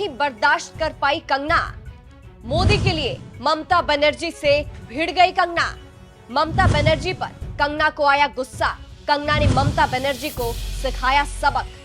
नहीं बर्दाश्त कर पाई कंगना। मोदी के लिए ममता बनर्जी से भिड़ गई कंगना। ममता बनर्जी पर कंगना को आया गुस्सा। कंगना ने ममता बनर्जी को सिखाया सबक।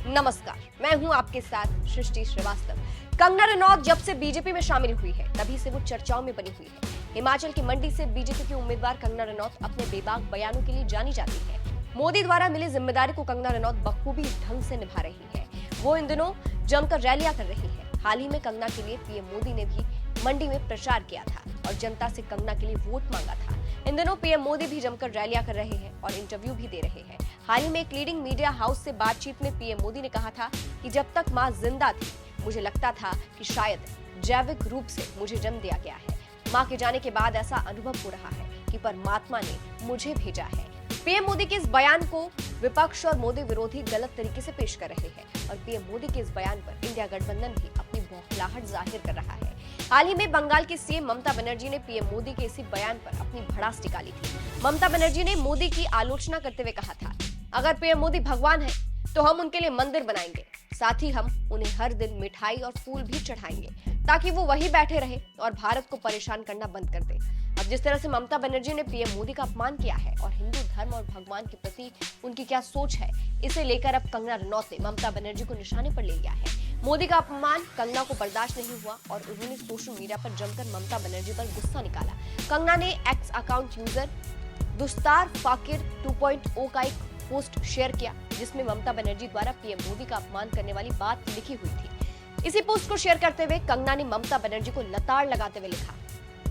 नमस्कार, मैं हूं आपके साथ सृष्टि श्रीवास्तव। कंगना रनौत जब से बीजेपी में शामिल हुई है तभी से वो चर्चाओं में बनी हुई है। हिमाचल की मंडी से बीजेपी की उम्मीदवार कंगना रनौत अपने बेबाक बयानों के लिए जानी जाती है। मोदी द्वारा मिली जिम्मेदारी को कंगना रनौत बखूबी ढंग से निभा रही है। वो इन दिनों जमकर रैलियां कर रही है। हाल ही में कंगना के लिए पीएम मोदी ने भी मंडी में प्रचार किया था और जनता से कंगना के लिए वोट मांगा था। इन दिनों पीएम मोदी भी जमकर रैलियां कर रहे हैं और इंटरव्यू भी दे रहे हैं। हाल ही में एक लीडिंग मीडिया हाउस से बातचीत में पीएम मोदी ने कहा था कि जब तक मां जिंदा थी मुझे लगता था कि शायद जैविक रूप से मुझे जन्म दिया गया है। मां के जाने के बाद ऐसा अनुभव हो रहा है कि परमात्मा ने मुझे भेजा है। पीएम मोदी के इस बयान को विपक्ष और मोदी विरोधी गलत तरीके से पेश कर रहे हैं और पीएम मोदी के इस बयान पर इंडिया गठबंधन भी अपनी बौखलाहट जाहिर कर रहा है। हाल ही में बंगाल की सीएम ममता बनर्जी ने पीएम मोदी के इसी बयान पर अपनी भड़ास निकाली थी। ममता बनर्जी ने मोदी की आलोचना करते हुए कहा था, अगर पीएम मोदी भगवान है तो हम उनके लिए मंदिर बनाएंगे, साथ ही हम उन्हें हर दिन मिठाई और फूल भी चढ़ाएंगे ताकि वो वहीं बैठे रहे और भारत को परेशान करना बंद कर दे। अब जिस तरह से ममता बनर्जी ने पीएम मोदी का अपमान किया है और हिंदू धर्म और भगवान के प्रति उनकी क्या सोच है, इसे लेकर अब कंगना रनौत ने ममता बनर्जी को निशाने पर ले लिया है। मोदी का अपमान कंगना को बर्दाश्त नहीं हुआ और उन्होंने सोशल मीडिया पर जमकर ममता बनर्जी पर गुस्सा निकाला। कंगना ने एक्स अकाउंट यूजर दुस्तार फाकिर 2.0 का एक पोस्ट शेयर किया जिसमें ममता बनर्जी द्वारा पीएम मोदी का अपमान करने वाली बात लिखी हुई थी। इसी पोस्ट को शेयर करते हुए कंगना ने ममता बनर्जी को लताड़ लगाते हुए लिखा,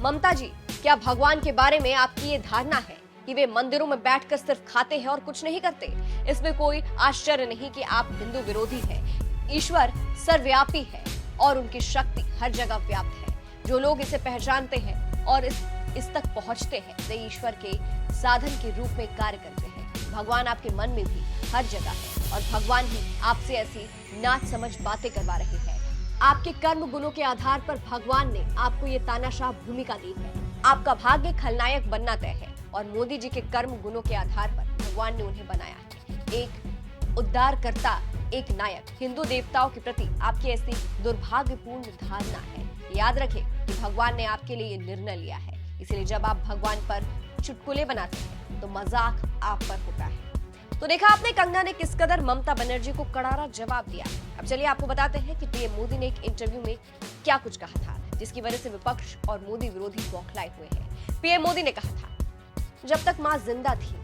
ममता जी, क्या भगवान के बारे में आपकी ये धारणा है कि वे मंदिरों में बैठकर सिर्फ खाते हैं और कुछ नहीं करते? इसमें कोई आश्चर्य नहीं कि आप हिंदू विरोधी हैं। ईश्वर सर्वव्यापी है और उनकी शक्ति हर जगह व्याप्त है। जो लोग इसे पहचानते हैं और इस तक पहुंचते हैं वे ईश्वर के साधन के रूप में कार्य करते हैं। भगवान आपके मन में भी हर जगह है और भगवान ही आपसे ऐसी नाच समझ बातें करवा रहे हैं। आपके कर्म गुणों के आधार पर भगवान ने आपको ये तानाशाह भूमिका दी है। आपका भाग्य खलनायक बनना तय है और मोदी जी के कर्म गुणों के आधार पर भगवान ने उन्हें बनाया है। एक उद्धारकर्ता, एक नायक। हिंदू देवताओं के प्रति आपकी ऐसी दुर्भाग्यपूर्ण धारणा है। याद रखें कि भगवान ने आपके लिए ये निर्णय लिया है, इसलिए जब आप भगवान पर चुटकुले बनाते हैं तो मजाक आप पर होता है। तो देखा आपने कंगना ने किस कदर ममता बनर्जी को करारा जवाब दिया। अब चलिए आपको बताते हैं कि पीएम मोदी ने एक इंटरव्यू में क्या कुछ कहा था जिसकी वजह से विपक्ष और मोदी विरोधी बौखलाए हुए हैं। पीएम मोदी ने कहा था, जब तक मां जिंदा थी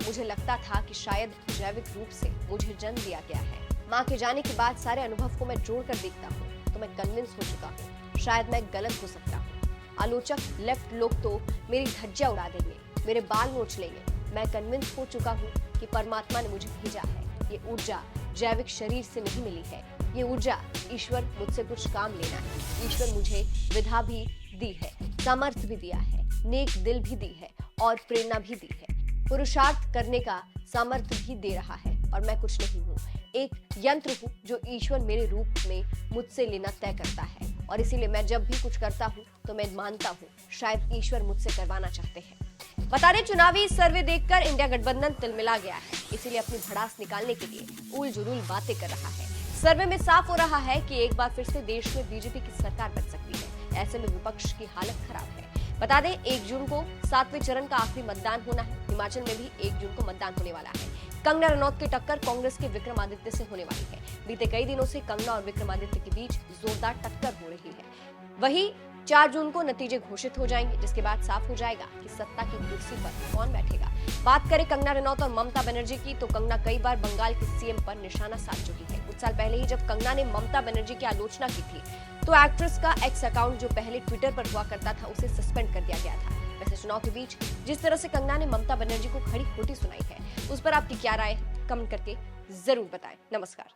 मुझे लगता था कि शायद जैविक रूप से मुझे जन्म दिया गया है। मां के जाने के बाद सारे अनुभव को मैं जोड़कर देखता हूँ तो मैं कन्विंस हो चुका हूँ, शायद मैं गलत हो सकता हूँ। आलोचक लेफ्ट लोग तो मेरी धज्जियां उड़ा देंगे, मेरे बाल नोच लेंगे। मैं कन्विंस हो चुका हूँ कि परमात्मा ने मुझे भेजा है। ये ऊर्जा जैविक शरीर से नहीं मिली है। ये ऊर्जा ईश्वर मुझसे कुछ काम लेना है। ईश्वर मुझे विधा भी दी है, सामर्थ्य भी दिया है, नेक दिल भी दी है और प्रेरणा भी दी है। पुरुषार्थ करने का सामर्थ्य भी दे रहा है और मैं कुछ नहीं हूँ, एक यंत्र हूँ जो ईश्वर मेरे रूप में मुझसे लेना तय करता है और इसीलिए मैं जब भी कुछ करता हूँ तो मैं मानता हूँ शायद ईश्वर मुझसे करवाना चाहते हैं। बता दें, चुनावी सर्वे देखकर इंडिया गठबंधन तिलमिला गया है, इसीलिए अपनी भड़ास निकालने के लिए उल जुलूल बातें कर रहा है। सर्वे में साफ हो रहा है कि एक बार फिर से देश में बीजेपी की सरकार बन सकती है। ऐसे में विपक्ष की हालत खराब है। बता दें, 1 जून को 7वें चरण का आखिरी मतदान होना है। हिमाचल में भी 1 जून को मतदान होने वाला है। कंगना रनौत की टक्कर कांग्रेस के विक्रमादित्य से होने वाली है। बीते कई दिनों से कंगना और विक्रमादित्य के बीच जोरदार टक्कर हो रही है। वहीं 4 जून को नतीजे घोषित हो जाएंगे, जिसके बाद साफ हो जाएगा कि सत्ता की कुर्सी पर कौन बैठेगा। बात करें कंगना रनौत और ममता बनर्जी की, तो कंगना कई बार बंगाल के सीएम पर निशाना साध चुकी है। कुछ साल पहले ही जब कंगना ने ममता बनर्जी की आलोचना की थी तो एक्ट्रेस का एक्स अकाउंट जो पहले ट्विटर पर हुआ करता था उसे सस्पेंड कर दिया गया था। वैसे चुनाव के बीच जिस तरह से कंगना ने ममता बनर्जी को खड़ी खोटी सुनाई है, उस पर आपकी क्या राय है, कमेंट करके जरूर बताएं। नमस्कार।